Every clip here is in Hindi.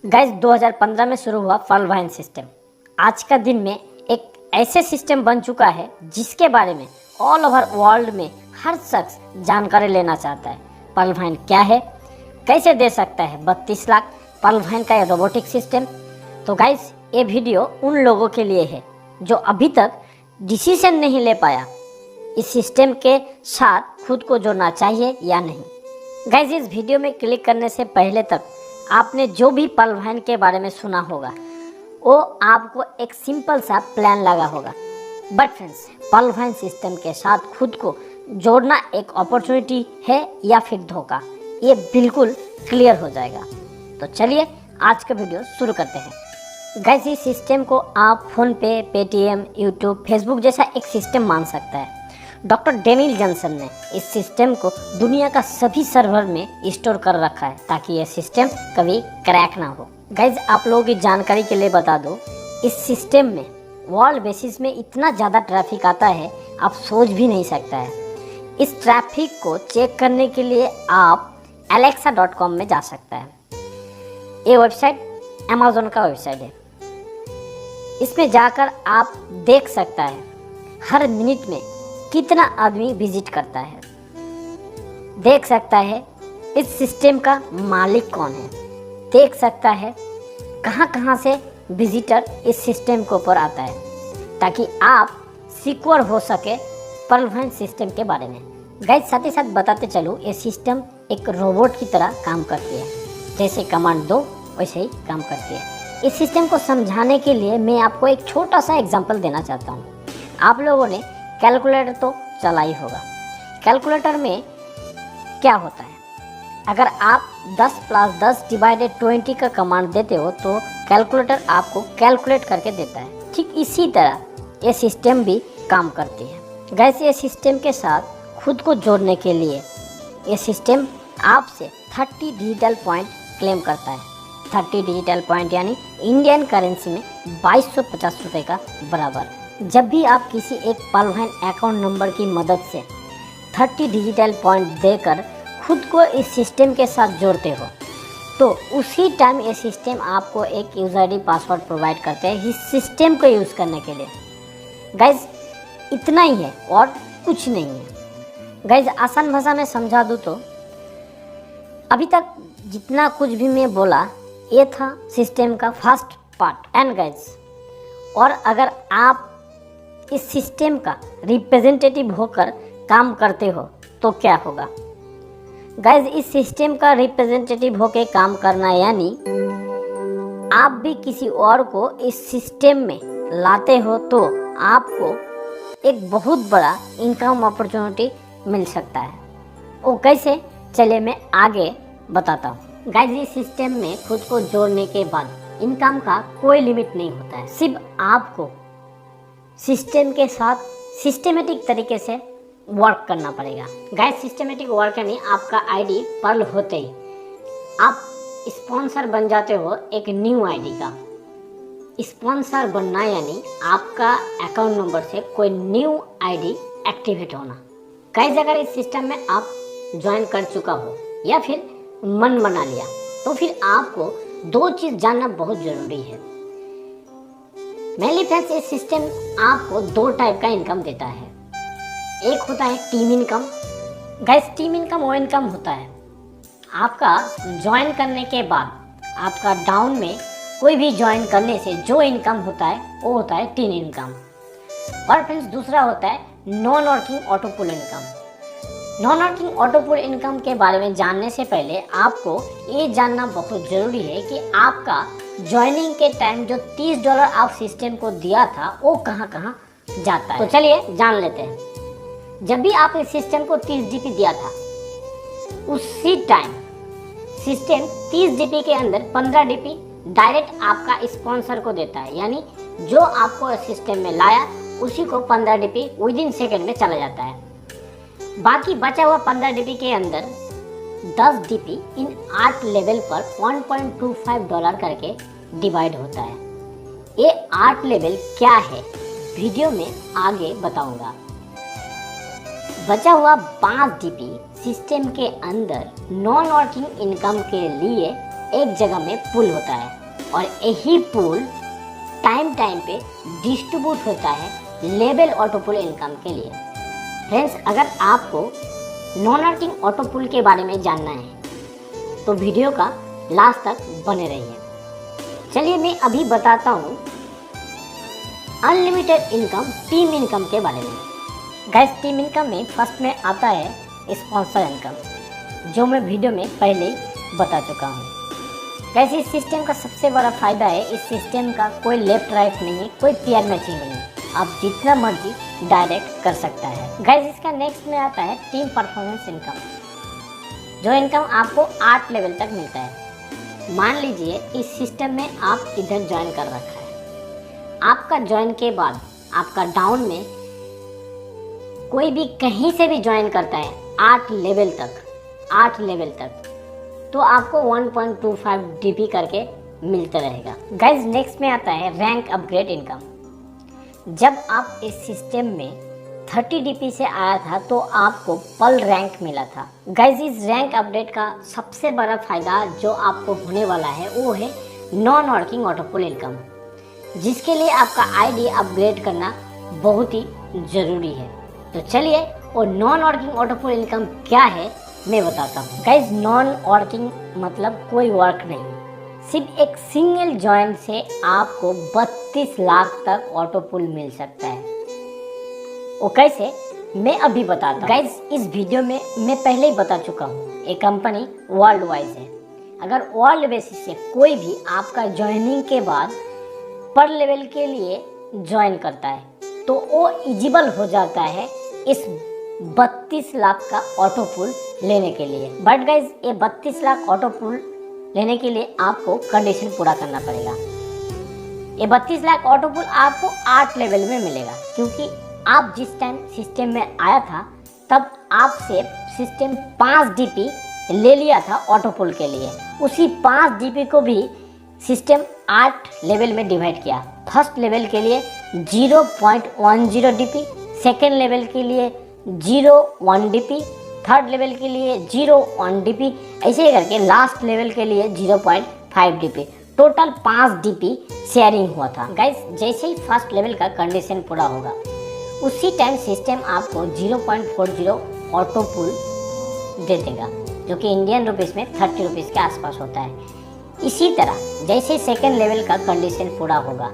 गाइस 2015 में शुरू हुआ पर्ल वाइन सिस्टम आज का दिन में एक ऐसे सिस्टम बन चुका है जिसके बारे में ऑल ओवर वर्ल्ड में हर शख्स जानकारी लेना चाहता है। पर्ल वाइन क्या है, कैसे दे सकता है 32 लाख पर्ल वाइन का ये रोबोटिक सिस्टम। तो गाइस ये वीडियो उन लोगों के लिए है जो अभी तक डिसीजन नहीं ले पाया इस सिस्टम के साथ खुद को जोड़ना चाहिए या नहीं। गाइस इस वीडियो में क्लिक करने से पहले तक आपने जो भी पर्ल वाइन के बारे में सुना होगा वो आपको एक सिंपल सा प्लान लगा होगा, but friends pearl wine system के साथ खुद को जोड़ना एक अपॉर्चुनिटी है या फिर धोखा, ये बिल्कुल क्लियर हो जाएगा। तो चलिए आज का वीडियो शुरू करते हैं। गाइस इस सिस्टम को आप फोन पे, पेटीएम, यूट्यूब, फेसबुक जैसा एक सिस्टम मान सकता है। डॉक्टर डेनियल जॉनसन ने इस सिस्टम को दुनिया का सभी सर्वर में स्टोर कर रखा है ताकि यह सिस्टम कभी क्रैक ना हो। गाइज आप लोगों की जानकारी के लिए बता दो, इस सिस्टम में वर्ल्ड बेसिस में इतना ज़्यादा ट्रैफिक आता है आप सोच भी नहीं सकता है। इस ट्रैफिक को चेक करने के लिए आप alexa.com में जा सकता है। ये वेबसाइट अमेज़न का वेबसाइट है। इसमें जाकर आप देख सकता है हर मिनट में कितना आदमी विजिट करता है, देख सकता है इस सिस्टम का मालिक कौन है, देख सकता है कहाँ कहाँ से विजिटर इस सिस्टम के ऊपर आता है, ताकि आप सिक्योर हो सके पर्ल वाइन सिस्टम के बारे में। गाइस साथ ही साथ बताते चलो ये सिस्टम एक रोबोट की तरह काम करती है, जैसे कमांड दो वैसे ही काम करती है। इस सिस्टम को समझाने के लिए मैं आपको एक छोटा सा एग्जाम्पल देना चाहता हूँ। आप लोगों ने कैलकुलेटर तो चला ही होगा। कैलकुलेटर में क्या होता है, अगर आप 10 + 10 / 20 का कमांड देते हो तो कैलकुलेटर आपको कैलकुलेट करके देता है। ठीक इसी तरह ये सिस्टम भी काम करती है। गाइस ये सिस्टम के साथ खुद को जोड़ने के लिए ये सिस्टम आपसे 30 डिजिटल पॉइंट क्लेम करता है। 30 डिजिटल पॉइंट यानी इंडियन करेंसी में 2250 रुपये का बराबर। जब भी आप किसी एक पर्ल वाइन अकाउंट नंबर की मदद से 30 डिजिटल पॉइंट देकर खुद को इस सिस्टम के साथ जोड़ते हो तो उसी टाइम ये सिस्टम आपको एक यूज़र आईडी पासवर्ड प्रोवाइड करते हैं इस सिस्टम को यूज़ करने के लिए। गाइज इतना ही है और कुछ नहीं है। गाइज आसान भाषा में समझा दूँ तो अभी तक जितना कुछ भी मैं बोला ये था सिस्टम का फर्स्ट पार्ट। एंड गाइज और अगर आप इस सिस्टम का रिप्रेजेंटेटिव होकर काम करते हो तो क्या होगा। गाइज इस सिस्टम का रिप्रेजेंटेटिव होकर काम करना यानी आप भी किसी और को इस सिस्टम में लाते हो तो आपको एक बहुत बड़ा इनकम अपॉर्चुनिटी मिल सकता है। वो कैसे, चलिए मैं आगे बताता हूँ। गाइज इस सिस्टम में खुद को जोड़ने के बाद इनकम का कोई लिमिट नहीं होता है, सिर्फ आपको सिस्टम के साथ सिस्टमेटिक तरीके से वर्क करना पड़ेगा। गाइस सिस्टमेटिक वर्क यानी आपका आईडी पर्ल होते ही आप स्पॉन्सर बन जाते हो एक न्यू आईडी का। स्पॉन्सर बनना यानी आपका अकाउंट नंबर से कोई न्यू आईडी एक्टिवेट होना। गाइस अगर इस सिस्टम में आप ज्वाइन कर चुका हो या फिर मन बना लिया तो फिर आपको दो चीज़ जानना बहुत ज़रूरी है। मेनली फ्रेंड्स इस सिस्टम आपको दो टाइप का इनकम देता है। एक होता है team income. Guys team income वो इनकम होता है आपका ज्वाइन करने के बाद आपका डाउन में कोई भी ज्वाइन करने से जो इनकम होता है वो होता है टीम इनकम। और फ्रेंड्स दूसरा होता है नॉन वर्किंग ऑटो पुल इनकम। नॉन वर्किंग ऑटो पुल इनकम के बारे में जानने से पहले आपको ये जानना बहुत ज़रूरी है कि आपका ज्वाइनिंग के टाइम जो $30 आप सिस्टम को दिया था वो कहाँ कहाँ जाता है। तो चलिए जान लेते हैं। जब भी आप इस सिस्टम को 30 जीबी दिया था उसी टाइम सिस्टम 30 जीबी के अंदर 15 जीबी डायरेक्ट आपका स्पॉन्सर को देता है, यानी जो आपको सिस्टम में लाया उसी को 15 जीबी विदिन सेकेंड में चला जाता है। बाकी बचा हुआ 15 जीबी के अंदर 10 जीबी इन 8 लेवल पर $1.25 करके डिवाइड होता है। ये 8 लेवल क्या है वीडियो में आगे बताऊंगा। बचा हुआ 5 जीबी सिस्टम के अंदर नॉन वर्किंग इनकम के लिए एक जगह में पुल होता है और यही पुल टाइम पे डिस्ट्रीब्यूट होता है लेवल ऑटो पुल इनकम के लिए। फ्रेंड्स, अगर आपको नॉन अर्थिंग ऑटो पुल के बारे में जानना है तो वीडियो का लास्ट तक बने रहिए। चलिए मैं अभी बताता हूँ अनलिमिटेड इनकम, टीम इनकम के बारे में। गाइस, टीम इनकम में फर्स्ट में आता है स्पॉन्सर इनकम, जो मैं वीडियो में पहले ही बता चुका हूँ। गाइस, इस सिस्टम का सबसे बड़ा फायदा है इस सिस्टम का कोई लेफ्ट राइट नहीं है, कोई पेयर मैचिंग नहीं है, आप जितना मर्जी डायरेक्ट कर सकता है। गाइस, इसका नेक्स्ट में आता है टीम परफॉर्मेंस इनकम, जो इनकम आपको 8 लेवल तक मिलता है। मान लीजिए इस सिस्टम में आप इधर ज्वाइन कर रखा है, आपका ज्वाइन के बाद आपका डाउन में कोई भी कहीं से भी ज्वाइन करता है 8 लेवल तक, तो आपको 1.25 DP करके मिलता रहेगा। गाइज, नेक्स्ट में आता है रैंक अपग्रेड इनकम। जब आप इस सिस्टम में 30 DP से आया था तो आपको पल रैंक मिला था। गाइज, इस रैंक अपडेट का सबसे बड़ा फायदा जो आपको होने वाला है वो है नॉन वर्किंग ऑटो पुल इनकम, जिसके लिए आपका ID अपग्रेड करना बहुत ही ज़रूरी है। तो चलिए वो नॉन वर्किंग ऑटो पुल इनकम क्या है मैं बताता हूँ। गाइज, नॉन वर्किंग मतलब कोई वर्क नहीं, सिर्फ एक सिंगल जॉइन से आपको 32 लाख तक ऑटो पुल मिल सकता है। वो कैसे मैं अभी बताता हूँ। गाइज, इस वीडियो में मैं पहले ही बता चुका हूँ, ये कंपनी वर्ल्ड वाइज है। अगर वर्ल्ड बेसिस से कोई भी आपका ज्वाइनिंग के बाद पर लेवल के लिए ज्वाइन करता है तो वो एलिजिबल हो जाता है इस 32 लाख का ऑटो पुल लेने के लिए। बट गाइज, ये 32 लाख ऑटो पुल लेने के लिए आपको कंडीशन पूरा करना पड़ेगा। ये 32 लाख ऑटो पुल आपको 8 लेवल में मिलेगा, क्योंकि आप जिस टाइम सिस्टम में आया था तब आपसे सिस्टम 5 DP ले लिया था ऑटो पुल के लिए। उसी 5 DP को भी सिस्टम 8 लेवल में डिवाइड किया। फर्स्ट लेवल के लिए 0.10 DP, सेकेंड लेवल के लिए 0.1 DP, थर्ड लेवल के लिए 0.1 DP, ऐसे ही करके लास्ट लेवल के लिए 0.5 DP, टोटल 5 DP शेयरिंग हुआ था। गाइज, जैसे ही फर्स्ट लेवल का कंडीशन पूरा होगा उसी टाइम सिस्टम आपको 0.40 ऑटो पुल दे देगा, जो कि इंडियन रुपीज़ में 30 रुपीज़ के आसपास होता है। इसी तरह जैसे सेकेंड लेवल का कंडीशन पूरा होगा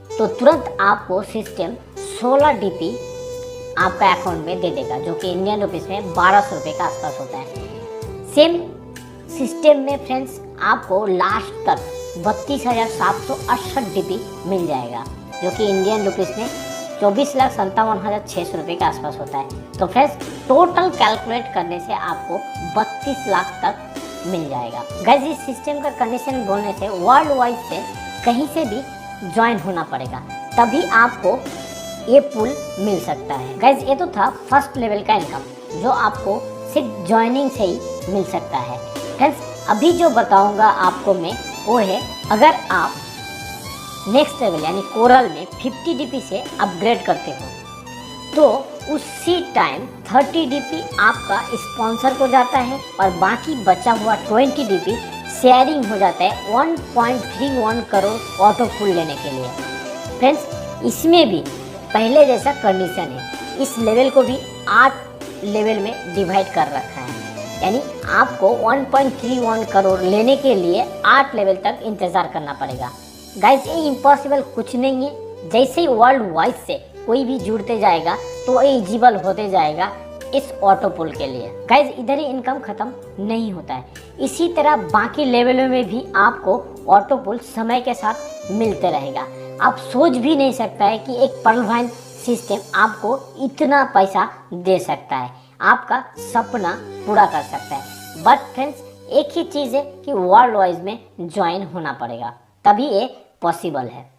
तो तुरंत आपको सिस्टम 16 DP आपका अकाउंट में दे देगा, जो कि इंडियन रुपीज़ में 1200 रुपये के आसपास होता है। सेम सिस्टम में फ्रेंड्स आपको लास्ट तक 32,768 DP मिल जाएगा, जो कि इंडियन रुपीज़ में 24,57,600 रुपये के आसपास होता है। तो फ्रेंड्स, टोटल कैलकुलेट करने से आपको 32 लाख तक मिल जाएगा। गाइस, इस सिस्टम का कंडीशन बोलने से वर्ल्ड वाइड से कहीं से भी ज्वाइन होना पड़ेगा, तभी आपको ये पुल मिल सकता है। गाइज, ये तो था फर्स्ट लेवल का इनकम जो आपको सिर्फ ज्वाइनिंग से ही मिल सकता है। फ्रेंड्स, अभी जो बताऊंगा आपको मैं वो है, अगर आप नेक्स्ट लेवल यानी कोरल में 50 DP से अपग्रेड करते हो तो उसी टाइम 30 DP आपका स्पॉन्सर को जाता है और बाकी बचा हुआ 20 DP शेयरिंग हो जाता है 1.31 करोड़ ऑटो पुल लेने के लिए। फ्रेंड्स, इसमें भी पहले जैसा कंडीशन है, इस लेवल को भी 8 लेवल में डिवाइड कर रखा है, यानी आपको 1.31 करोड़ लेने के लिए 8 लेवल तक इंतज़ार करना पड़ेगा। गाइस, ये इम्पॉसिबल कुछ नहीं है। जैसे ही वर्ल्ड वाइड से कोई भी जुड़ते जाएगा तो ये एलिजिबल होते जाएगा इस ऑटो पुल के लिए। गाइस, इधर ही इनकम ख़त्म नहीं होता है, इसी तरह बाकी लेवलों में भी आपको ऑटो पुल समय के साथ मिलते रहेगा। आप सोच भी नहीं सकता है कि एक पर्ल वाइन सिस्टम आपको इतना पैसा दे सकता है, आपका सपना पूरा कर सकता है। बट फ्रेंड्स, एक ही चीज़ है कि वर्ल्ड वाइज में ज्वाइन होना पड़ेगा, तभी ये पॉसिबल है।